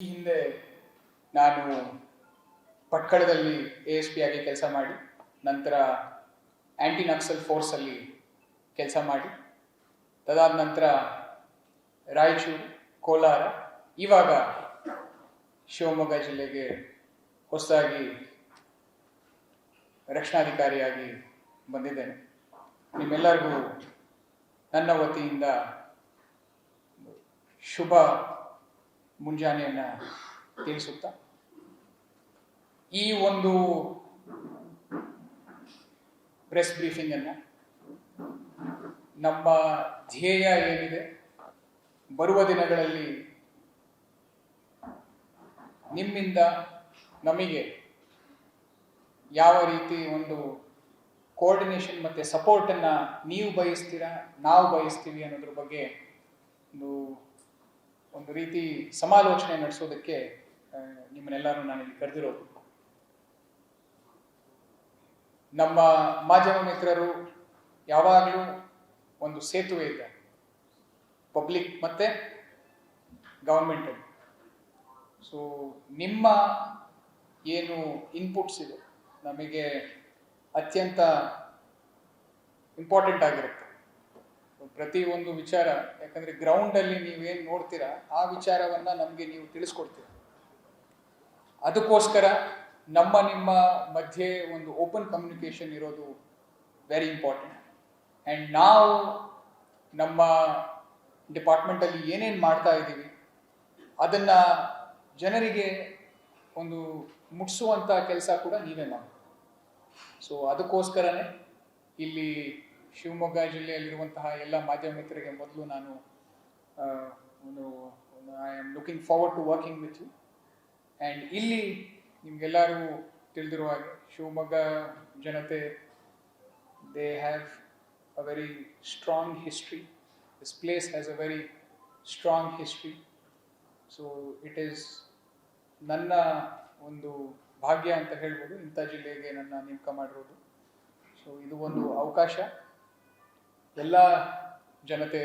ಈ ಹಿಂದೆ ನಾನು ಭಟ್ಕಳದಲ್ಲಿ ASP ಆಗಿ ಕೆಲಸ ಮಾಡಿ ನಂತರ ಆಂಟಿ ನಕ್ಸಲ್ ಫೋರ್ಸಲ್ಲಿ ಕೆಲಸ ಮಾಡಿ ತದಾದ ನಂತರ ರಾಯಚೂರು, ಕೋಲಾರ, ಇವಾಗ ಶಿವಮೊಗ್ಗ ಜಿಲ್ಲೆಗೆ ಹೊಸದಾಗಿ ರಕ್ಷಣಾಧಿಕಾರಿಯಾಗಿ ಬಂದಿದ್ದೇನೆ. ನಿಮ್ಮೆಲ್ಲರಿಗೂ ನನ್ನ ವತಿಯಿಂದ ಶುಭ ಮುಂಜಾನೆಯನ್ನು ತಿಳಿಸುತ್ತಾ ಈ ಒಂದು ಪ್ರೆಸ್ ಬ್ರೀಫಿಂಗ್ ಅನ್ನು ನಮ್ಮ ಧ್ಯೇಯ ಏನಿದೆ, ಬರುವ ದಿನಗಳಲ್ಲಿ ನಿಮ್ಮಿಂದ ನಮಗೆ ಯಾವ ರೀತಿ ಒಂದು ಕೋಆರ್ಡಿನೇಷನ್ ಮತ್ತು ಸಪೋರ್ಟನ್ನು ನೀವು ಬಯಸ್ತೀರಾ, ನಾವು ಬಯಸ್ತೀವಿ ಅನ್ನೋದ್ರ ಬಗ್ಗೆ ಒಂದು ರೀತಿ ಸಮಾಲೋಚನೆ ನಡೆಸೋದಕ್ಕೆ ನಿಮ್ಮನ್ನೆಲ್ಲರೂ ನಾನು ಇಲ್ಲಿ ಕರೆದಿರೋದು. ನಮ್ಮ ಮಾಧ್ಯಮ ಮಿತ್ರರು ಯಾವಾಗಲೂ ಒಂದು ಸೇತುವೆ ಇದೆ ಪಬ್ಲಿಕ್ ಮತ್ತು ಗವರ್ಮೆಂಟಲ್ಲಿ. ಸೊ ನಿಮ್ಮ ಏನು ಇನ್ಪುಟ್ಸ್ ಇದೆ ನಮಗೆ ಅತ್ಯಂತ ಇಂಪಾರ್ಟೆಂಟ್ ಆಗಿರುತ್ತೆ ಪ್ರತಿ ಒಂದು ವಿಚಾರ. ಯಾಕಂದರೆ ಗ್ರೌಂಡಲ್ಲಿ ನೀವೇನು ನೋಡ್ತೀರಾ ಆ ವಿಚಾರವನ್ನು ನಮಗೆ ನೀವು ತಿಳಿಸ್ಕೊಡ್ತೀರ. ಅದಕ್ಕೋಸ್ಕರ ನಿಮ್ಮ ಮಧ್ಯೆ ಒಂದು ಓಪನ್ ಕಮ್ಯುನಿಕೇಷನ್ ಇರೋದು ವೆರಿ ಇಂಪಾರ್ಟೆಂಟ್. ಆ್ಯಂಡ್ ನಾವು ನಮ್ಮ ಡಿಪಾರ್ಟ್ಮೆಂಟಲ್ಲಿ ಏನೇನು ಮಾಡ್ತಾ ಇದ್ದೀವಿ ಅದನ್ನು ಜನರಿಗೆ ಒಂದು ಮುಟ್ಟಿಸುವಂಥ ಕೆಲಸ ಕೂಡ ನೀವೇ ಮಾಡಿ. ಸೊ ಅದಕ್ಕೋಸ್ಕರನೇ ಇಲ್ಲಿ ಶಿವಮೊಗ್ಗ ಜಿಲ್ಲೆಯಲ್ಲಿರುವಂತಹ ಎಲ್ಲ ಮಾಧ್ಯಮ ಮಿತ್ರರಿಗೆ ಮೊದಲು ನಾನು I am looking forward to working with you. And ಇಲ್ಲಿ ನಿಮಗೆಲ್ಲರೂ ತಿಳಿದಿರುವ ಹಾಗೆ ಶಿವಮೊಗ್ಗ ಜನತೆ they have a very strong history. This place has a very strong history. So it is ನನ್ನ ಒಂದು ಭಾಗ್ಯ ಅಂತ ಹೇಳ್ಬೋದು ಇಂಥ ಜಿಲ್ಲೆಗೆ ನನ್ನ ನೇಮಕ ಮಾಡಿರೋದು. ಸೊ ಇದು ಒಂದು ಅವಕಾಶ. ಎಲ್ಲ ಜನತೆ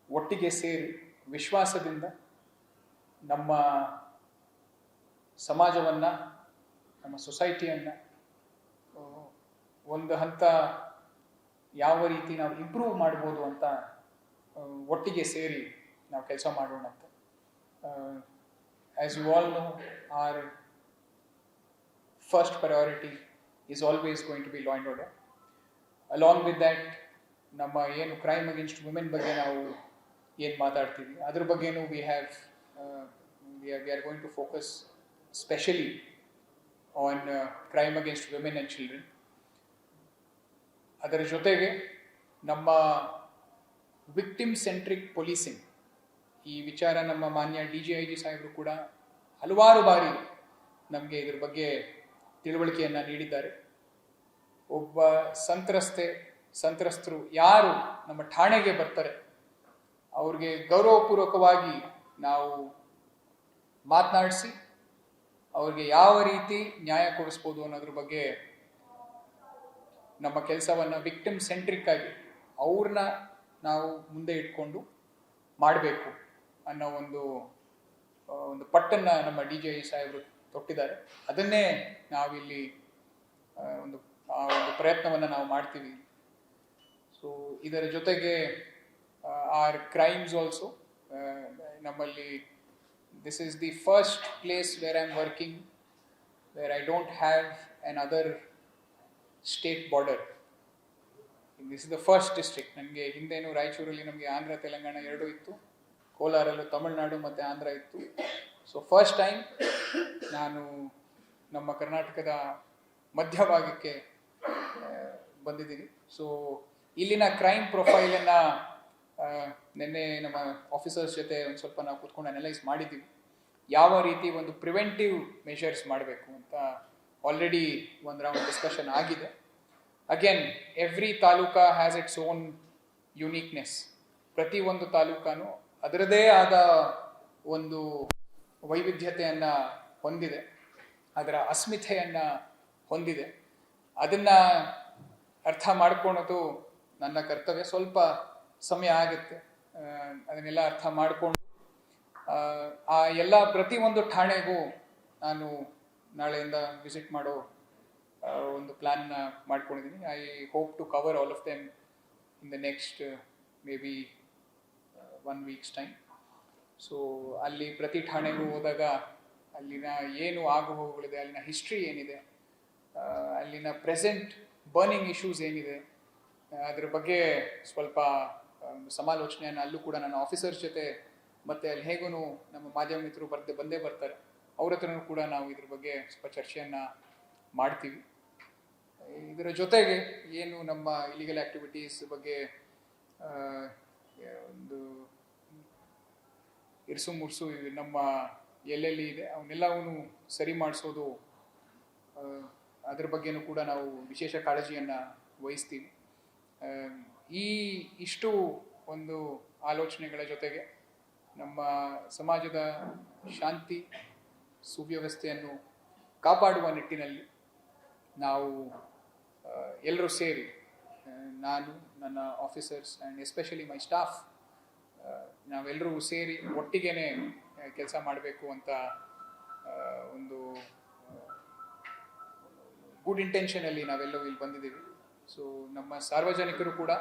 ಒಟ್ಟಿಗೆ ಸೇರಿ ವಿಶ್ವಾಸದಿಂದ ನಮ್ಮ ಸಮಾಜವನ್ನು, ನಮ್ಮ ಸೊಸೈಟಿಯನ್ನು ಒಂದು ಹಂತ ಯಾವ ರೀತಿ ನಾವು ಇಂಪ್ರೂವ್ ಮಾಡ್ಬೋದು ಅಂತ ಒಟ್ಟಿಗೆ ಸೇರಿ ನಾವು ಕೆಲಸ ಮಾಡೋಣ ಅಂತ. As you all know, our first priority is always going to be law and order. Along with that, ನಮ್ಮ ಏನು ಕ್ರೈಮ್ ಅಗೇನ್ಸ್ಟ್ ವುಮೆನ್ ಬಗ್ಗೆ ನಾವು ಏನು ಮಾತಾಡ್ತೀವಿ ಅದ್ರ ಬಗ್ಗೆನೂ we are going to focus specially on crime against women and children. ಅದರ ಜೊತೆಗೆ ನಮ್ಮ ವಿಕ್ಟಿಮ್ ಸೆಂಟ್ರಿಕ್ ಪೊಲೀಸಿಂಗ್ ಈ ವಿಚಾರ ನಮ್ಮ ಮಾನ್ಯ DGIG ಸಾಹೇಬರು ಕೂಡ ಹಲವಾರು ಬಾರಿ ನಮಗೆ ಇದ್ರ ಬಗ್ಗೆ ತಿಳುವಳಿಕೆಯನ್ನು ನೀಡಿದ್ದಾರೆ. ಒಬ್ಬ ಸಂತ್ರಸ್ತರು ಯಾರು ನಮ್ಮ ಠಾಣೆಗೆ ಬರ್ತಾರೆ ಅವ್ರಿಗೆ ಗೌರವಪೂರ್ವಕವಾಗಿ ನಾವು ಮಾತನಾಡಿಸಿ ಅವ್ರಿಗೆ ಯಾವ ರೀತಿ ನ್ಯಾಯ ಕೊಡಿಸ್ಬೋದು ಅನ್ನೋದ್ರ ಬಗ್ಗೆ ನಮ್ಮ ಕೆಲಸವನ್ನು ವಿಕ್ಟಿಮ್ ಸೆಂಟ್ರಿಕ್ ಆಗಿ ಅವ್ರನ್ನ ನಾವು ಮುಂದೆ ಇಟ್ಕೊಂಡು ಮಾಡಬೇಕು ಅನ್ನೋ ಒಂದು ಪಟ್ಟನ್ನು ನಮ್ಮ DGIG ಸಾಹೇಬರು ತೊಟ್ಟಿದ್ದಾರೆ. ಅದನ್ನೇ ನಾವಿಲ್ಲಿ ಒಂದು ಪ್ರಯತ್ನವನ್ನು ನಾವು ಮಾಡ್ತೀವಿ. ಸೊ ಇದರ ಜೊತೆಗೆ ಆರ್ ಕ್ರೈಮ್ಸ್ ಆಲ್ಸೋ ನಮ್ಮಲ್ಲಿ this is the first place where I am working where I don't have an other state border. This is the first district. ನನಗೆ ಹಿಂದೇನು ರಾಯಚೂರಲ್ಲಿ ನಮಗೆ ಆಂಧ್ರ ತೆಲಂಗಾಣ ಎರಡೂ ಇತ್ತು, ಕೋಲಾರಲ್ಲೂ ತಮಿಳುನಾಡು ಮತ್ತು ಆಂಧ್ರ ಇತ್ತು. ಸೊ ಫಸ್ಟ್ ಟೈಮ್ ನಾನು ನಮ್ಮ ಕರ್ನಾಟಕದ ಮಧ್ಯಭಾಗಕ್ಕೆ ಬಂದಿದ್ದೀನಿ. ಸೊ ಇಲ್ಲಿನ ಕ್ರೈಮ್ ಪ್ರೊಫೈಲನ್ನು ನಿನ್ನೆ ನಮ್ಮ ಆಫೀಸರ್ಸ್ ಜೊತೆ ಒಂದು ಸ್ವಲ್ಪ ನಾವು ಕೂತ್ಕೊಂಡು ಅನಲೈಸ್ ಮಾಡಿದ್ದೀವಿ. ಯಾವ ರೀತಿ ಒಂದು ಪ್ರಿವೆಂಟಿವ್ ಮೆಷರ್ಸ್ ಮಾಡಬೇಕು ಅಂತ ಆಲ್ರೆಡಿ ಒಂದು ರೌಂಡ್ ಡಿಸ್ಕಷನ್ ಆಗಿದೆ. Again every taluka has its own uniqueness. ಪ್ರತಿಯೊಂದು ತಾಲೂಕಾನು ಅದರದೇ ಆದ ಒಂದು ವೈವಿಧ್ಯತೆಯನ್ನು ಹೊಂದಿದೆ, ಅದರ ಅಸ್ಮಿತೆಯನ್ನು ಹೊಂದಿದೆ. ಅದನ್ನು ಅರ್ಥ ಮಾಡ್ಕೊಳ್ಳೋದು ನನ್ನ ಕರ್ತವ್ಯ. ಸ್ವಲ್ಪ ಸಮಯ ಆಗುತ್ತೆ ಅದನ್ನೆಲ್ಲ ಅರ್ಥ ಮಾಡಿಕೊಂಡು ಆ ಎಲ್ಲ ಪ್ರತಿಯೊಂದು ಠಾಣೆಗೂ ನಾನು ನಾಳೆಯಿಂದ ವಿಸಿಟ್ ಮಾಡೋ ಒಂದು ಪ್ಲ್ಯಾನ್ನ ಮಾಡ್ಕೊಂಡಿದ್ದೀನಿ. I hope to cover all of them in the next maybe 1 week's time. So ಅಲ್ಲಿ ಪ್ರತಿ ಠಾಣೆಗೂ ಹೋದಾಗ ಅಲ್ಲಿನ ಏನು ಆಗುಹೋಗುಗಳಿದೆ, ಅಲ್ಲಿನ ಹಿಸ್ಟ್ರಿ ಏನಿದೆ, ಅಲ್ಲಿನ ಪ್ರೆಸೆಂಟ್ ಬರ್ನಿಂಗ್ ಇಶ್ಯೂಸ್ ಏನಿದೆ, ಅದ್ರ ಬಗ್ಗೆ ಸ್ವಲ್ಪ ಸಮಾಲೋಚನೆಯನ್ನು ಅಲ್ಲೂ ಕೂಡ ನನ್ನ ಆಫೀಸರ್ಸ್ ಜೊತೆ ಮತ್ತು ಅಲ್ಲಿ ಹೇಗೂ ನಮ್ಮ ಮಾಧ್ಯಮ ಮಿತ್ರರು ಬಂದೇ ಬರ್ತಾರೆ, ಅವ್ರ ಹತ್ರನೂ ಕೂಡ ನಾವು ಇದ್ರ ಬಗ್ಗೆ ಸ್ವಲ್ಪ ಚರ್ಚೆಯನ್ನು ಮಾಡ್ತೀವಿ. ಇದರ ಜೊತೆಗೆ ಏನು ನಮ್ಮ ಇಲಿಗಲ್ ಆ್ಯಕ್ಟಿವಿಟೀಸ್ ಬಗ್ಗೆ ಒಂದು ಇರಿಸು ಮುರ್ಸು ನಮ್ಮ ಎಲ್ಲೆಲ್ಲಿ ಇದೆ ಅವನ್ನೆಲ್ಲವೂ ಸರಿ ಮಾಡಿಸೋದು, ಅದ್ರ ಬಗ್ಗೆನೂ ಕೂಡ ನಾವು ವಿಶೇಷ ಕಾಳಜಿಯನ್ನು ವಹಿಸ್ತೀವಿ. ಇಷ್ಟು ಒಂದು ಆಲೋಚನೆಗಳ ಜೊತೆಗೆ ನಮ್ಮ ಸಮಾಜದ ಶಾಂತಿ ಸುವ್ಯವಸ್ಥೆಯನ್ನು ಕಾಪಾಡುವ ನಿಟ್ಟಿನಲ್ಲಿ ನಾವು ಎಲ್ಲರೂ ಸೇರಿ, ನಾನು, ನನ್ನ officers and especially my staff, ನಾವೆಲ್ಲರೂ ಸೇರಿ ಒಟ್ಟಿಗೆನೇ ಕೆಲಸ ಮಾಡಬೇಕು ಅಂತ ಒಂದು ಗುಡ್ ಇಂಟೆನ್ಷನಲ್ಲಿ ನಾವೆಲ್ಲರೂ ಇಲ್ಲಿ ಬಂದಿದ್ದೀವಿ. ಸೊ ನಮ್ಮ ಸಾರ್ವಜನಿಕರು ಕೂಡ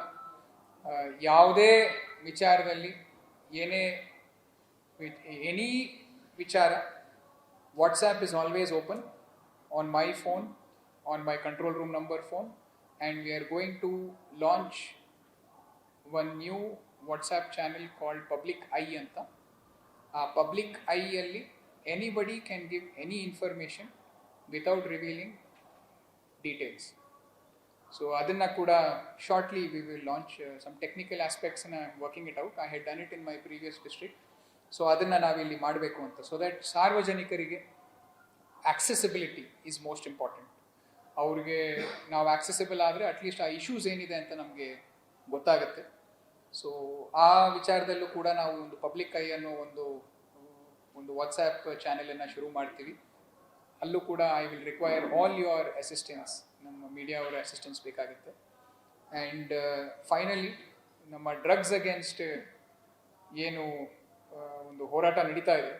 ಯಾವುದೇ ವಿಚಾರದಲ್ಲಿ ಎನಿ ವಿಚಾರ, WhatsApp is always open on my phone, on my control room number phone, and we are going to launch one new WhatsApp channel called public eye ಅಂತ. ಆ ಪಬ್ಲಿಕ್ ಐಯಲ್ಲಿ anybody can give any information without revealing details. So ಅದನ್ನು ಕೂಡ shortly we will launch. Some technical ಆಸ್ಪೆಕ್ಟ್ಸ್ನ working it out. I had done it in my previous district. So ಅದನ್ನು ನಾವಿಲ್ಲಿ ಮಾಡಬೇಕು ಅಂತ. ಸೊ ದ್ಯಾಟ್ ಸಾರ್ವಜನಿಕರಿಗೆ ಆಕ್ಸೆಸಿಬಿಲಿಟಿ ಈಸ್ ಮೋಸ್ಟ್ ಇಂಪಾರ್ಟೆಂಟ್. ಅವ್ರಿಗೆ ನಾವು ಆಕ್ಸೆಸಿಬಲ್ ಆದರೆ ಅಟ್ಲೀಸ್ಟ್ ಆ ಇಶ್ಯೂಸ್ ಏನಿದೆ ಅಂತ ನಮಗೆ ಗೊತ್ತಾಗುತ್ತೆ. ಸೊ ಆ ವಿಚಾರದಲ್ಲೂ ಕೂಡ ನಾವು ಒಂದು ಪಬ್ಲಿಕ್ ಐ ಅನ್ನೋ ಒಂದು ವಾಟ್ಸ್ಆ್ಯಪ್ ಚಾನೆಲನ್ನು ಶುರು ಮಾಡ್ತೀವಿ. ಅಲ್ಲೂ ಕೂಡ I will require all your assistance, ನಮ್ಮ ಮೀಡಿಯಾ ಅವರ ಅಸಿಸ್ಟೆನ್ಸ್ ಬೇಕಾಗುತ್ತೆ. ಆ್ಯಂಡ್ ಫೈನಲಿ ನಮ್ಮ ಡ್ರಗ್ಸ್ ಅಗೇನ್ಸ್ಟ್ ಏನು ಒಂದು ಹೋರಾಟ ನಡೀತಾ ಇದೆ,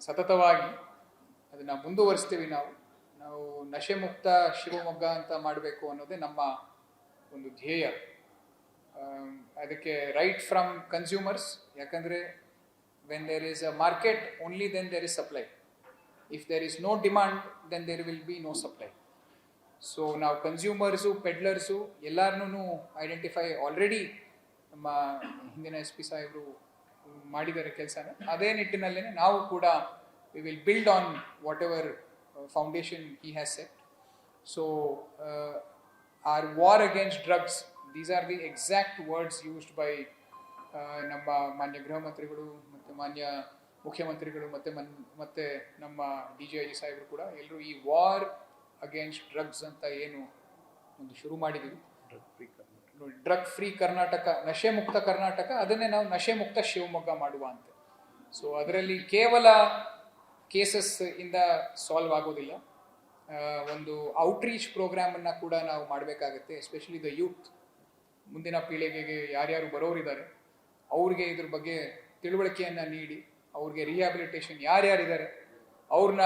ಸತತವಾಗಿ ಅದನ್ನು ಮುಂದುವರಿಸ್ತೀವಿ. ನಾವು ನಶೆ ಮುಕ್ತ ಶಿವಮೊಗ್ಗ ಅಂತ ಮಾಡಬೇಕು ಅನ್ನೋದೇ ನಮ್ಮ ಒಂದು ಧ್ಯೇಯ. ಅದಕ್ಕೆ ರೈಟ್ ಫ್ರಮ್ ಕನ್ಸ್ಯೂಮರ್ಸ್, ಯಾಕಂದರೆ when there is a market only then there is supply. If there is no demand then there will be no supply. So ನಾವು ಕನ್ಸ್ಯೂಮರ್ಸು, ಪೆಡ್ಲರ್ಸು ಎಲ್ಲರನ್ನೂ ಐಡೆಂಟಿಫೈ ಆಲ್ರೆಡಿ ನಮ್ಮ ಹಿಂದಿನ SP ಸಾಹೇಬರು ಮಾಡಿದ್ದಾರೆ ಕೆಲಸನ. ಅದೇ ನಿಟ್ಟಿನಲ್ಲೇ ನಾವು ಕೂಡ we will build on whatever foundation he has set. So our war against drugs, these are the exact words used by ನಮ್ಮ ಮಾನ್ಯ ಗೃಹ ಮಂತ್ರಿಗಳು ಮತ್ತು ಮಾನ್ಯ ಮುಖ್ಯಮಂತ್ರಿಗಳು ಮತ್ತು ನಮ್ಮ DGIG ಸಾಹೇಬರು ಕೂಡ ಎಲ್ಲರೂ ಈ ವಾರ್ ಅಗೇನ್ಸ್ಟ್ ಡ್ರಗ್ಸ್ ಅಂತ ಏನು ಒಂದು ಶುರು ಮಾಡಿದ್ದೀವಿ, ಡ್ರಗ್ ಫ್ರೀ ಕರ್ನಾಟಕ, ನಶೆ ಮುಕ್ತ ಕರ್ನಾಟಕ, ಅದನ್ನೇ ನಾವು ನಶೆ ಮುಕ್ತ ಶಿವಮೊಗ್ಗ ಮಾಡುವ ಅಂತ. ಸೊ ಅದರಲ್ಲಿ ಕೇವಲ ಕೇಸಸ್ ಇಂದ ಸಾಲ್ವ್ ಆಗೋದಿಲ್ಲ. ಒಂದು ಔಟ್ರೀಚ್ ಪ್ರೋಗ್ರಾಮನ್ನು ಕೂಡ ನಾವು ಮಾಡಬೇಕಾಗತ್ತೆ. ಎಸ್ಪೆಷಲಿ ದ ಯೂತ್, ಮುಂದಿನ ಪೀಳಿಗೆಗೆ ಯಾರ್ಯಾರು ಬರೋರಿದ್ದಾರೆ ಅವ್ರಿಗೆ ಇದ್ರ ಬಗ್ಗೆ ತಿಳುವಳಿಕೆಯನ್ನು ನೀಡಿ, ಅವ್ರಿಗೆ ರಿಹ್ಯಾಬಿಲಿಟೇಷನ್ ಯಾರ್ಯಾರಿದ್ದಾರೆ ಅವ್ರನ್ನ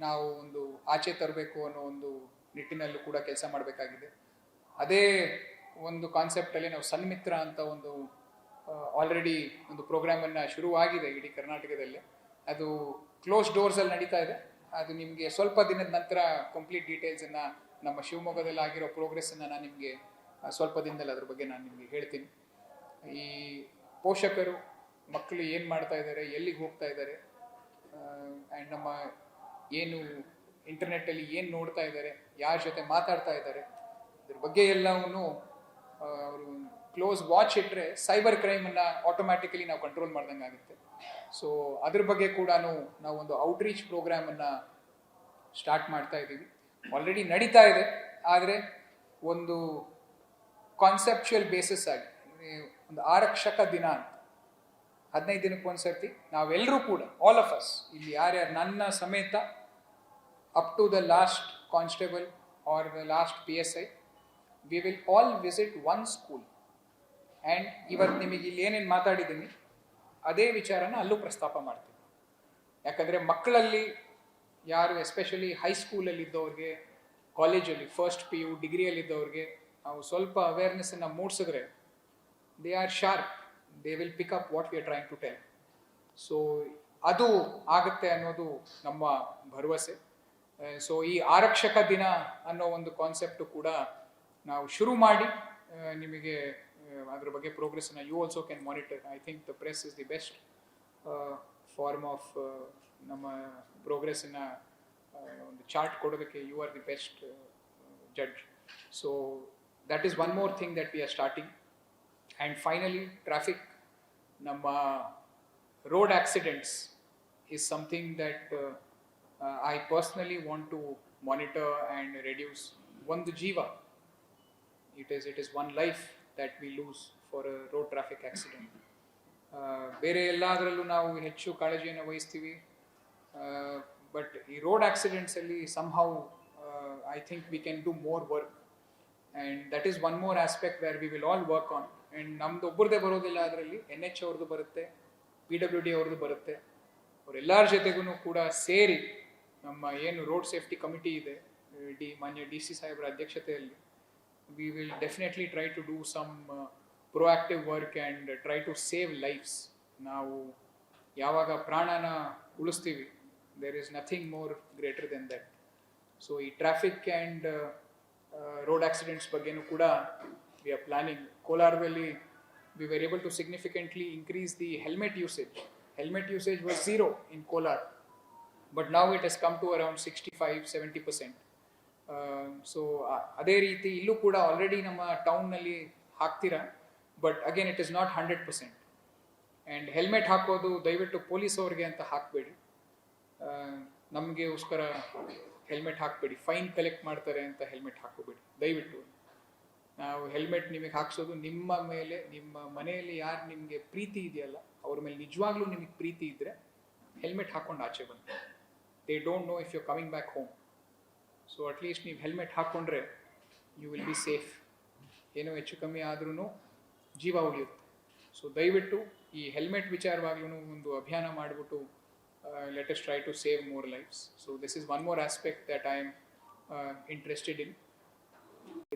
ನಾವು ಒಂದು ಆಚೆ ತರಬೇಕು ಅನ್ನೋ ಒಂದು ನಿಟ್ಟಿನಲ್ಲೂ ಕೂಡ ಕೆಲಸ ಮಾಡಬೇಕಾಗಿದೆ. ಅದೇ ಒಂದು ಕಾನ್ಸೆಪ್ಟಲ್ಲಿ ನಾವು ಸನ್ಮಿತ್ರ ಅಂತ ಒಂದು ಆಲ್ರೆಡಿ ಒಂದು ಪ್ರೋಗ್ರಾಮನ್ನು ಶುರುವಾಗಿದೆ ಇಡೀ ಕರ್ನಾಟಕದಲ್ಲಿ. ಅದು ಕ್ಲೋಸ್ ಡೋರ್ಸಲ್ಲಿ ನಡೀತಾ ಇದೆ. ಅದು ನಿಮಗೆ ಸ್ವಲ್ಪ ದಿನದ ನಂತರ ಕಂಪ್ಲೀಟ್ ಡೀಟೇಲ್ಸನ್ನು, ನಮ್ಮ ಶಿವಮೊಗ್ಗದಲ್ಲಿ ಆಗಿರೋ ಪ್ರೋಗ್ರೆಸ್ಸನ್ನು ನಾನು ನಿಮಗೆ ಸ್ವಲ್ಪ ದಿನದಲ್ಲಿ ಅದ್ರ ಬಗ್ಗೆ ನಾನು ನಿಮಗೆ ಹೇಳ್ತೀನಿ. ಈ ಪೋಷಕರು ಮಕ್ಕಳು ಏನು ಮಾಡ್ತಾ ಇದ್ದಾರೆ, ಎಲ್ಲಿಗೆ ಹೋಗ್ತಾ ಇದ್ದಾರೆ, ಆ್ಯಂಡ್ ನಮ್ಮ ಏನು ಇಂಟರ್ನೆಟ್ಟಲ್ಲಿ ಏನು ನೋಡ್ತಾ ಇದ್ದಾರೆ, ಯಾರ ಜೊತೆ ಮಾತಾಡ್ತಾ ಇದ್ದಾರೆ, ಇದ್ರ ಬಗ್ಗೆ ಎಲ್ಲವೂ ಅವರು ಕ್ಲೋಸ್ ವಾಚ್ ಇಟ್ಟರೆ ಸೈಬರ್ ಕ್ರೈಮನ್ನು ಆಟೋಮ್ಯಾಟಿಕಲಿ ನಾವು ಕಂಟ್ರೋಲ್ ಮಾಡ್ದಂಗೆ ಆಗುತ್ತೆ. ಸೊ ಅದ್ರ ಬಗ್ಗೆ ಕೂಡ ನಾವು ಒಂದು ಔಟ್ರೀಚ್ ಪ್ರೋಗ್ರಾಮನ್ನು ಸ್ಟಾರ್ಟ್ ಮಾಡ್ತಾ ಇದ್ದೀವಿ. ಆಲ್ರೆಡಿ ನಡೀತಾ ಇದೆ, ಆದರೆ ಒಂದು ಕಾನ್ಸೆಪ್ಚುಯಲ್ ಬೇಸಿಸ್ ಆಗಿ ಒಂದು ಆರಕ್ಷಕ ದಿನ ಅಂತ 15 ದಿನಕ್ಕೆ ಒಂದ್ಸರ್ತಿ ನಾವೆಲ್ಲರೂ ಕೂಡ, ಆಲ್ ಆಫ್ ಅಸ್ ಇಲ್ಲಿ ಯಾರ್ಯಾರು ನನ್ನ ಸಮೇತ, up to the last constable or the last PSI, we will all visit one school. And ಇವತ್ತು ನಿಮಗೆ ಇಲ್ಲಿ ಏನೇನು ಮಾತಾಡಿದ್ದೀನಿ ಅದೇ ವಿಚಾರನ ಅಲ್ಲೂ ಪ್ರಸ್ತಾಪ ಮಾಡ್ತೀವಿ. ಯಾಕಂದರೆ ಮಕ್ಕಳಲ್ಲಿ ಯಾರು ಎಸ್ಪೆಷಲಿ ಹೈಸ್ಕೂಲಲ್ಲಿ ಇದ್ದವ್ರಿಗೆ, ಕಾಲೇಜಲ್ಲಿ ಫಸ್ಟ್ PU ಡಿಗ್ರಿಯಲ್ಲಿದ್ದವ್ರಿಗೆ ನಾವು ಸ್ವಲ್ಪ ಅವೇರ್ನೆಸ್ಸನ್ನು ಮೂಡಿಸಿದ್ರೆ they are sharp, they will pick up what we are trying to tell. So ಅದು ಆಗುತ್ತೆ ಅನ್ನೋದು ನಮ್ಮ ಭರವಸೆ. ಸೊ ಈ ಆರಕ್ಷಕ ದಿನ ಅನ್ನೋ ಒಂದು ಕಾನ್ಸೆಪ್ಟು ಕೂಡ ನಾವು ಶುರು ಮಾಡಿ ನಿಮಗೆ ಅದ್ರ ಬಗ್ಗೆ ಪ್ರೋಗ್ರೆಸ್ನ you also can monitor. I think the press is the best form of ನಮ್ಮ ಪ್ರೋಗ್ರೆಸ್ನ ಒಂದು ಚಾರ್ಟ್ ಕೊಡೋದಕ್ಕೆ. You are the best judge. So that is one more thing that we are starting. And finally traffic, ನಮ್ಮ road accidents is something that I personally want to monitor and reduce. One jiva, it is one life that we lose for a road traffic accident. ಬೇರೆ ಎಲ್ಲದರಲ್ಲೂ ನಾವು ಹೆಚ್ಚು ಕಾಳಜಿಯನ್ನು ವಹಿಸ್ತೀವಿ, but ಈ road ಆಕ್ಸಿಡೆಂಟ್ಸಲ್ಲಿ somehow I think we can do more work, and that is one more aspect where we will all work on. And ನಮ್ದು ಒಬ್ಬರದೇ ಬರೋದಿಲ್ಲ, ಅದರಲ್ಲಿ NH ಅವ್ರದ್ದು ಬರುತ್ತೆ, PWD ಅವ್ರದ್ದು ಬರುತ್ತೆ. ಅವರೆಲ್ಲರ ಜೊತೆಗೂ ಕೂಡ ಸೇರಿ ನಮ್ಮ ಏನು ರೋಡ್ ಸೇಫ್ಟಿ ಕಮಿಟಿ ಇದೆ, ಮಾನ್ಯ DC ಸಾಹೇಬರ ಅಧ್ಯಕ್ಷತೆಯಲ್ಲಿ, we will definitely try to do some proactive work and try to save lives. ನಾವು ಯಾವಾಗ ಪ್ರಾಣನ ಉಳಿಸ್ತೀವಿ, there is nothing more greater than that. So ಈ ಟ್ರಾಫಿಕ್ ಆ್ಯಂಡ್ ರೋಡ್ ಆಕ್ಸಿಡೆಂಟ್ಸ್ ಬಗ್ಗೆನೂ ಕೂಡ ವಿ ಆರ್ ಪ್ಲಾನಿಂಗ್. ಕೋಲಾರದಲ್ಲಿ we were able to significantly increase the helmet usage. Helmet usage was zero in Kolar, but now it has come to around 65-70%. So ಅದೇ ರೀತಿ ಇಲ್ಲೂ ಕೂಡ already ನಮ್ಮ ಟೌನ್ನಲ್ಲಿ ಹಾಕ್ತೀರಾ, but again it is not 100%. And helmet ಹಾಕೋದು ದಯವಿಟ್ಟು police ಅವ್ರಿಗೆ ಅಂತ ಹಾಕಬೇಡಿ, ನಮಗೆಗೋಸ್ಕರ ಹೆಲ್ಮೆಟ್ ಹಾಕಬೇಡಿ. ಫೈನ್ ಕಲೆಕ್ಟ್ ಮಾಡ್ತಾರೆ ಅಂತ ಹೆಲ್ಮೆಟ್ ಹಾಕೋಬೇಡಿ ದಯವಿಟ್ಟು. ನಾವು ಹೆಲ್ಮೆಟ್ ನಿಮಗೆ ಹಾಕ್ಸೋದು ನಿಮ್ಮ ಮೇಲೆ, ನಿಮ್ಮ ಮನೆಯಲ್ಲಿ ಯಾರು ನಿಮಗೆ ಪ್ರೀತಿ ಇದೆಯಲ್ಲ ಅವ್ರ ಮೇಲೆ ನಿಜವಾಗ್ಲೂ ನಿಮಗೆ ಪ್ರೀತಿ ಇದ್ದರೆ ಹೆಲ್ಮೆಟ್ ಹಾಕ್ಕೊಂಡು ಆಚೆ ಬನ್ನಿ. They don't know if you coming back home. So at least ನೀವು ಹೆಲ್ಮೆಟ್ ಹಾಕ್ಕೊಂಡ್ರೆ ಯು ವಿಲ್ ಬಿ ಸೇಫ್. ಏನೋ ಹೆಚ್ಚು ಕಮ್ಮಿ ಆದ್ರೂ ಜೀವ ಉಳಿಯುತ್ತೆ. ಸೊ ದಯವಿಟ್ಟು ಈ ಹೆಲ್ಮೆಟ್ ವಿಚಾರವಾಗ್ಲೂ ಒಂದು ಅಭಿಯಾನ ಮಾಡಿಬಿಟ್ಟು let us try to save more lives. So this is one more aspect that I am interested in.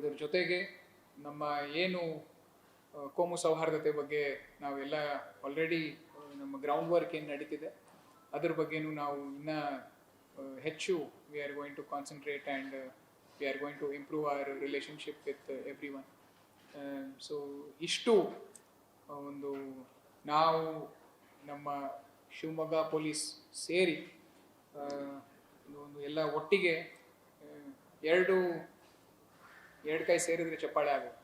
ಇದರ ಜೊತೆಗೆ ನಮ್ಮ ಏನು ಕೋಮು ಸೌಹಾರ್ದತೆ ಬಗ್ಗೆ ನಾವೆಲ್ಲ ಆಲ್ರೆಡಿ ನಮ್ಮ ಗ್ರೌಂಡ್ ವರ್ಕ್ ಏನು ನಡೀತಿದೆ ಅದ್ರ ಬಗ್ಗೆನೂ ನಾವು ಇನ್ನೂ ಹೆಚ್ಚು we are going to concentrate and we are going to improve our relationship with everyone. So ಇಷ್ಟು ಒಂದು ನಾವು ನಮ್ಮ ಶಿವಮೊಗ್ಗ ಪೊಲೀಸ್ ಸೇರಿ ಒಂದು ಎಲ್ಲ ಒಟ್ಟಿಗೆ ಎರಡು ಕೈ ಸೇರಿದ್ರೆ ಚಪ್ಪಾಳೆ ಆಗೋದು.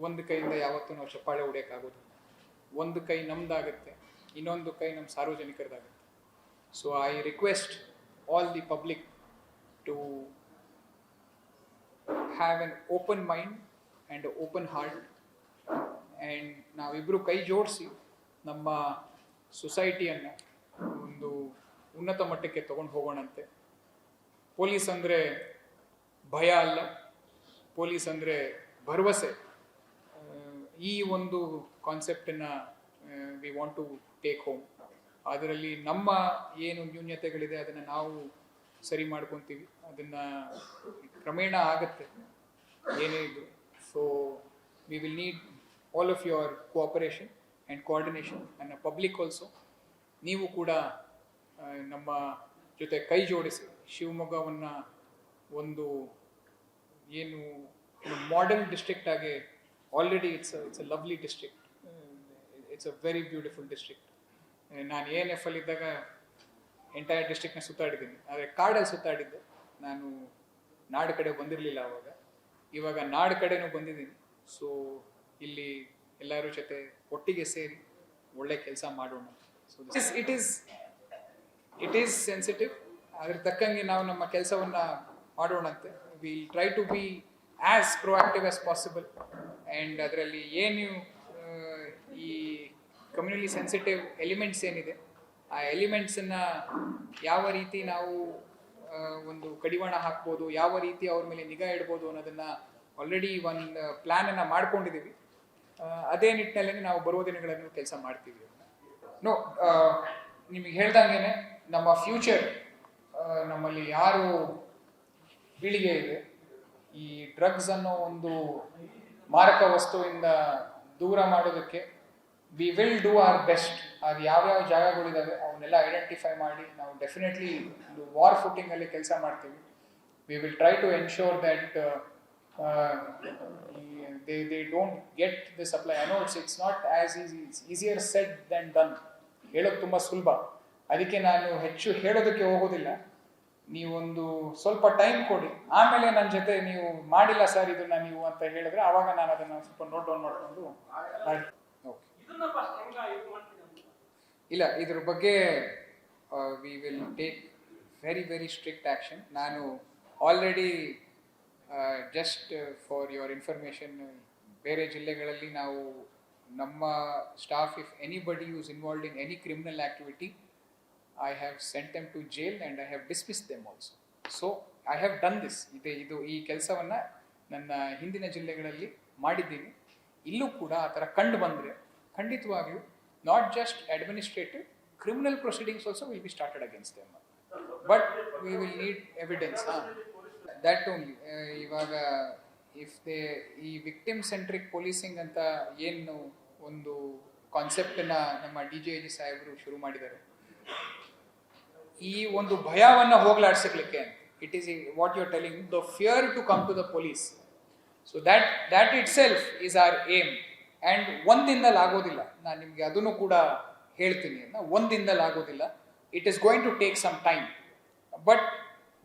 ಒಂದು ಕೈಯಿಂದ ಯಾವತ್ತೂ ನಾವು ಚಪ್ಪಾಳೆ ಹೊಡೆಯೋಕ್ಕಾಗೋದು. ಒಂದು ಕೈ ನಮ್ದಾಗುತ್ತೆ, ಇನ್ನೊಂದು ಕೈ ನಮ್ಮ ಸಾರ್ವಜನಿಕರದಾಗುತ್ತೆ. So I request all the public to have an open mind and open heart. And ನಾವಿಬ್ಬರು ಕೈ ಜೋಡಿಸಿ ನಮ್ಮ ಸೊಸೈಟಿಯನ್ನು ಒಂದು ಉನ್ನತ ಮಟ್ಟಕ್ಕೆ ತೊಗೊಂಡು ಹೋಗೋಣಂತೆ. ಪೊಲೀಸ್ ಅಂದರೆ ಭಯ ಅಲ್ಲ, ಪೊಲೀಸ್ ಅಂದರೆ ಭರವಸೆ. ಈ ಒಂದು ಕಾನ್ಸೆಪ್ಟನ್ನು we want to take home. ಅದರಲ್ಲಿ ನಮ್ಮ ಏನು ನ್ಯೂನ್ಯತೆಗಳಿದೆ ಅದನ್ನು ನಾವು ಸರಿ ಮಾಡ್ಕೊತೀವಿ, ಅದನ್ನು ಕ್ರಮೇಣ ಆಗುತ್ತೆ ಏನೇ ಇದ್ರು. So we will need all of your cooperation and coordination and public also. ನೀವು ಕೂಡ ನಮ್ಮ ಜೊತೆ ಕೈ ಜೋಡಿಸಿ ಶಿವಮೊಗ್ಗವನ್ನು ಒಂದು ಏನು ಮಾಡೆಲ್ ಡಿಸ್ಟ್ರಿಕ್ಟ್ ಆಗಿ, already it's a lovely district, it's a very beautiful district. ನಾನು ANF ಇದ್ದಾಗ ಎಂಟೈರ್ ಡಿಸ್ಟ್ರಿಕ್ಟ್ನ ಸುತ್ತಾಡಿದ್ದೀನಿ, ಆದರೆ ಕಾಡಲ್ಲಿ ಸುತ್ತಾಡಿದ್ದೆ. ನಾನು ನಾಡು ಕಡೆ ಬಂದಿರಲಿಲ್ಲ ಆವಾಗ. ಇವಾಗ ನಾಡು ಕಡೆನೂ ಬಂದಿದ್ದೀನಿ. ಸೊ ಇಲ್ಲಿ ಎಲ್ಲರ ಜೊತೆ ಒಟ್ಟಿಗೆ ಸೇರಿ ಒಳ್ಳೆ ಕೆಲಸ ಮಾಡೋಣ. ಸೊ ಇಟ್ ಈಸ್ ಸೆನ್ಸಿಟಿವ್, ಅದ್ರ ತಕ್ಕಂಗೆ ನಾವು ನಮ್ಮ ಕೆಲಸವನ್ನು ಮಾಡೋಣಂತೆ. Will try to be as proactive as possible. And ಅದರಲ್ಲಿ ಏನು ಈ ಕಮ್ಯುನಿಟಿ ಸೆನ್ಸಿಟಿವ್ ಎಲಿಮೆಂಟ್ಸ್ ಏನಿದೆ ಆ ಎಲಿಮೆಂಟ್ಸನ್ನು ಯಾವ ರೀತಿ ನಾವು ಒಂದು ಕಡಿವಾಣ ಹಾಕ್ಬೋದು, ಯಾವ ರೀತಿ ಅವ್ರ ಮೇಲೆ ನಿಗಾ ಇಡ್ಬೋದು ಅನ್ನೋದನ್ನು ಆಲ್ರೆಡಿ ಒಂದು ಪ್ಲ್ಯಾನನ್ನು ಮಾಡ್ಕೊಂಡಿದ್ದೀವಿ. ಅದೇ ನಿಟ್ಟಿನಲ್ಲಿ ನಾವು ಬರುವ ದಿನಗಳನ್ನು ಕೆಲಸ ಮಾಡ್ತೀವಿ. ನಿಮಗೆ ಹೇಳ್ದಂಗೆ ನಮ್ಮ ಫ್ಯೂಚರ್, ನಮ್ಮಲ್ಲಿ ಯಾರು ಪೀಳಿಗೆ ಇದೆ ಈ ಡ್ರಗ್ಸ್ ಅನ್ನೋ ಒಂದು ಮಾರಕ ವಸ್ತುವಿಂದ ದೂರ ಮಾಡೋದಕ್ಕೆ we will do or best. ಅದು ಯಾವ್ಯಾವ ಜಾಗಗಳಿದ್ದಾವೆ ಅವನ್ನೆಲ್ಲ ಐಡೆಂಟಿಫೈ ಮಾಡಿ ನಾವು ಡೆಫಿನೆಟ್ಲಿ ಒಂದು ವಾರ್ ಫುಟಿಂಗಲ್ಲಿ ಕೆಲಸ ಮಾಡ್ತೀವಿ. We will try to ensure that they don't get the supply. I know it's not as easy, it's easier said than done. ಹೇಳೋದು ತುಂಬ ಸುಲಭ, ಅದಕ್ಕೆ ನಾನು ಹೆಚ್ಚು ಹೇಳೋದಕ್ಕೆ ಹೋಗೋದಿಲ್ಲ. ನೀವೊಂದು ಸ್ವಲ್ಪ ಟೈಮ್ ಕೊಡಿ, ಆಮೇಲೆ ನನ್ನ ಜೊತೆ ನೀವು ಮಾಡಿಲ್ಲ ಸರ್ ಇದನ್ನ ನೀವು ಅಂತ ಹೇಳಿದ್ರೆ ಆವಾಗ ನಾನು ಅದನ್ನು ಸ್ವಲ್ಪ ನೋಟ್ ಡೌನ್ ಮಾಡಿಕೊಂಡು ಇಲ್ಲ ಇದ್ರ ಬಗ್ಗೆ we will take very very strict action. ನಾನು already just for your information ಬೇರೆ ಜಿಲ್ಲೆಗಳಲ್ಲಿ ನಾವು ನಮ್ಮ staff if anybody use involved in any criminal activity I have sent them to jail and I have dismissed them also. So I have done this. ಇದು ಈ ಕೆಲಸವನ್ನು ನನ್ನ ಹಿಂದಿನ ಜಿಲ್ಲೆಗಳಲ್ಲಿ ಮಾಡಿದ್ದೀನಿ. ಇಲ್ಲೂ ಕೂಡ ಆ ಥರ ಕಂಡು ಬಂದರೆ ಖಂಡಿತವಾಗ್ಲೂ not just administrative, criminal proceedings also will be started against them. But we will need evidence. That only. ಇವಾಗ ಇಫ್ ದೇ ಈ ವಿಕ್ಟಿಮ್ ಸೆಂಟ್ರಿಕ್ ಪೊಲೀಸಿಂಗ್ ಅಂತ ಏನು ಒಂದು ಕಾನ್ಸೆಪ್ಟನ್ನು ನಮ್ಮ DGIG ಸಾಹೇಬರು ಶುರು ಮಾಡಿದ್ದಾರೆ, ಈ ಒಂದು ಭಯವನ್ನು ಹೋಗ್ಲಾಡ್ಸಲಿಕ್ಕೆ, it is what you are telling, the fear to come to the police. So that itself is our aim. And ಒಂದಿಂದಲೇ ಆಗೋದಿಲ್ಲ, ನಾನು ನಿಮಗೆ ಅದನ್ನು ಕೂಡ ಹೇಳ್ತೀನಿ, ಒಂದಿಂದಲೇ ಆಗೋದಿಲ್ಲ. It is going to take some time. But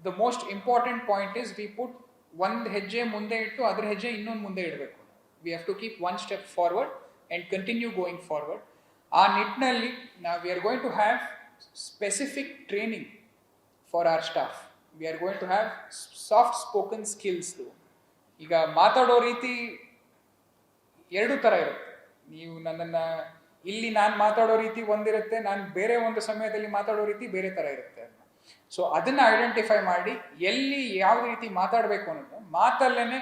the most important point is we put ಒಂದು ಹೆಜ್ಜೆ ಮುಂದೆ ಇಟ್ಟು ಅದ್ರ ಹೆಜ್ಜೆ ಇನ್ನೊಂದು ಮುಂದೆ ಇಡಬೇಕು. We have to keep one step forward and continue going forward. ಆ ನಿಟ್ಟಿನಲ್ಲಿ ನಾವು we are going to have specific training for our staff. We are going to have soft spoken skills too. ಈಗ ಮಾತಾಡೋ ರೀತಿ ಎರಡು ಥರ ಇರುತ್ತೆ. ನೀವು ನನ್ನನ್ನು ಇಲ್ಲಿ ನಾನು ಮಾತಾಡೋ ರೀತಿ ಒಂದಿರುತ್ತೆ, ನಾನು ಬೇರೆ ಒಂದು ಸಮಯದಲ್ಲಿ ಮಾತಾಡೋ ರೀತಿ ಬೇರೆ ಥರ ಇರುತ್ತೆ. ಸೊ ಅದನ್ನು ಐಡೆಂಟಿಫೈ ಮಾಡಿ ಎಲ್ಲಿ ಯಾವ ರೀತಿ ಮಾತಾಡಬೇಕು ಅನ್ನೋದು ಮಾತಲ್ಲೇ.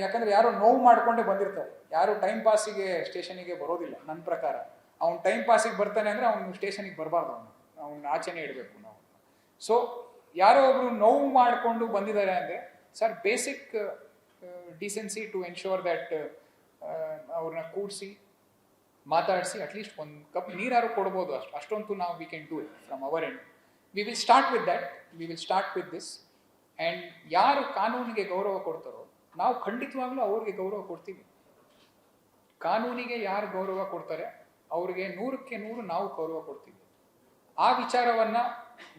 ಯಾಕಂದರೆ ಯಾರು ನೋವು ಮಾಡಿಕೊಂಡೇ ಬಂದಿರ್ತಾರೆ, ಯಾರು ಟೈಮ್ ಪಾಸಿಗೆ ಸ್ಟೇಷನಿಗೆ ಬರೋದಿಲ್ಲ. ನನ್ನ ಪ್ರಕಾರ ಅವ್ನು ಟೈಮ್ ಪಾಸಿಗೆ ಬರ್ತಾನೆ ಅಂದರೆ ಅವ್ನು ಸ್ಟೇಷನಿಗೆ ಬರಬಾರ್ದು, ಅವ್ನು ಆಚೆನೇ ಇಡಬೇಕು ನಾವು. ಸೊ ಯಾರೋ ಒಬ್ರು ನೋವು ಮಾಡಿಕೊಂಡು ಬಂದಿದ್ದಾರೆ ಅಂದರೆ sir basic decency to ensure that ಅವ್ರನ್ನ ಕೂಡಿಸಿ ಮಾತಾಡಿಸಿ ಅಟ್ಲೀಸ್ಟ್ ಒಂದು ಕಪ್ ನೀರಾರು ಕೊಡ್ಬೋದು. ಅಷ್ಟೊಂದು ನಾವು we can do it from our end. We will start with that, we will start with this. And ಯಾರು ಕಾನೂನಿಗೆ ಗೌರವ ಕೊಡ್ತಾರೋ ನಾವು ಖಂಡಿತವಾಗ್ಲೂ ಅವ್ರಿಗೆ ಗೌರವ ಕೊಡ್ತೀವಿ. ಕಾನೂನಿಗೆ ಯಾರು ಗೌರವ ಕೊಡ್ತಾರೆ ಅವ್ರಿಗೆ 100ಕ್ಕೆ 100 ನಾವು ಗೌರವ ಕೊಡ್ತೀವಿ. ಆ ವಿಚಾರವನ್ನು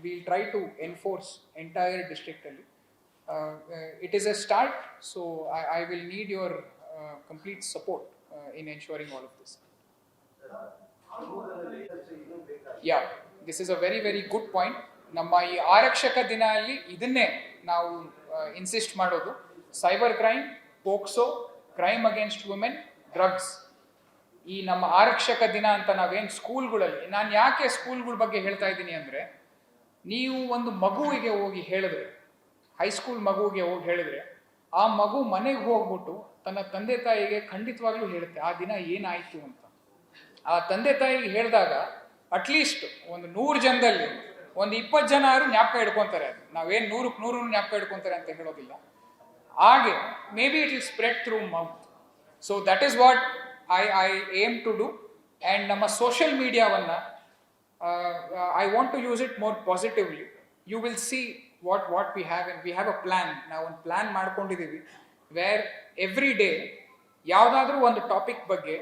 will try to enforce entire ಡಿಸ್ಟ್ರಿಕ್ಟಲ್ಲಿ. It is a start. So I will need your complete support in ensuring all of this. Yeah, this is a very very good point. ನಮ್ಮ ಈ ಆರಕ್ಷಕ ದಿನ ಅಲ್ಲಿ ಇದನ್ನೇ ನಾವು ಇನ್ಸಿಸ್ಟ್ ಮಾಡೋದು. Cyber crime, POCSO, crime against women, drugs, ಈ ನಮ್ಮ ಆರಕ್ಷಕ ದಿನ ಅಂತ ನಾವೇನು ಸ್ಕೂಲ್ಗಳಲ್ಲಿ, ನಾನು ಯಾಕೆ ಸ್ಕೂಲ್ಗಳ ಬಗ್ಗೆ ಹೇಳ್ತಾ ಇದ್ದೀನಿ ಅಂದರೆ, ನೀವು ಒಂದು ಮಗುವಿಗೆ ಹೋಗಿ ಹೇಳಿದ್ರೆ, ಹೈಸ್ಕೂಲ್ ಮಗುವಿಗೆ ಹೋಗಿ ಹೇಳಿದ್ರೆ, ಆ ಮಗು ಮನೆಗೆ ಹೋಗ್ಬಿಟ್ಟು ತನ್ನ ತಂದೆ ತಾಯಿಗೆ ಖಂಡಿತವಾಗ್ಲೂ ಹೇಳುತ್ತೆ ಆ ದಿನ ಏನಾಯಿತು ಅಂತ. ಆ ತಂದೆ ತಾಯಿಗೆ ಹೇಳಿದಾಗ ಅಟ್ಲೀಸ್ಟ್ ಒಂದು 100 ಜನದಲ್ಲಿ ಒಂದು 20 ಜನ ಆದ್ರೂ ಜ್ಞಾಪಕ ಇಟ್ಕೊತಾರೆ. ಅದು ನಾವೇನು 100ಕ್ಕೆ 100 ಜ್ಞಾಪಕ ಇಟ್ಕೊತಾರೆ ಅಂತ ಹೇಳೋದಿಲ್ಲ. ಹಾಗೆ may be it will spread through mouth. So that is what I aim to do. And ನಮ್ಮ social ಮೀಡಿಯಾವನ್ನು I want to use it more positively. You will see what we have, and we have a plan. ನಾವು ಒಂದು plan ಮಾಡ್ಕೊಂಡಿದ್ದೀವಿ wear every day ಯಾವುದಾದ್ರೂ ಒಂದು topic ಬಗ್ಗೆ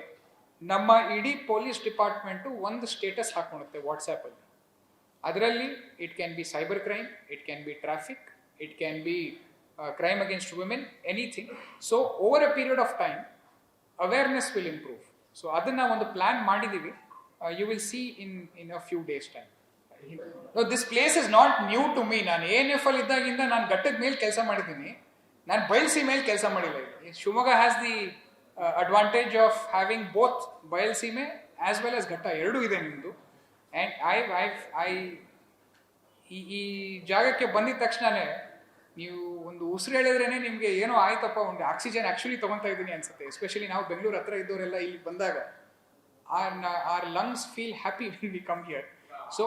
ನಮ್ಮ ಇಡೀ police department ಒಂದು ಸ್ಟೇಟಸ್ ಹಾಕ್ಕೊಳುತ್ತೆ ವಾಟ್ಸಪ್ಪಲ್ಲಿ. ಅದರಲ್ಲಿ it can be cyber crime, it can be traffic, it can be crime against women, anything. So over a period of time awareness will improve. So ಅದನ್ನು ಒಂದು ಪ್ಲ್ಯಾನ್ ಮಾಡಿದ್ದೀವಿ. You will see in a few days time. This place is not new to me. ನಾನು ANF ಅಲ್ಲಿ ಇದ್ದಾಗಿಂದ ನಾನು ಘಟ್ಟದ ಮೇಲೆ ಕೆಲಸ ಮಾಡಿದ್ದೀನಿ, ನಾನು ಬಯಲ್ಸಿ ಮೇಲೆ ಕೆಲಸ ಮಾಡಿಲ್ಲ. Shivamogga has the advantage of having both ಬಯಲ್ಸೀಮೆ ಆಸ್ ವೆಲ್ ಆಸ್ ಘಟ್ಟ ಎರಡೂ ಇದೆ ನಿಮ್ಮದು. ಆ್ಯಂಡ್ ಈ ಜಾಗಕ್ಕೆ ಬಂದಿದ ತಕ್ಷಣವೇ ನೀವು ಒಂದು ಉಸಿರು ಹೇಳಿದ್ರೇ ನಿಮಗೆ ಏನೋ ಆಯ್ತಪ್ಪ, ಒಂದು ಆಕ್ಸಿಜನ್ ಆ್ಯಕ್ಚುಲಿ ತೊಗೊತಾ ಇದ್ದೀನಿ ಅನ್ಸುತ್ತೆ. ಎಸ್ಪೆಷಲಿ ನಾವು ಬೆಂಗಳೂರು ಹತ್ರ ಇದ್ದವರೆಲ್ಲ ಇಲ್ಲಿ ಬಂದಾಗ our lungs feel happy when we come here. So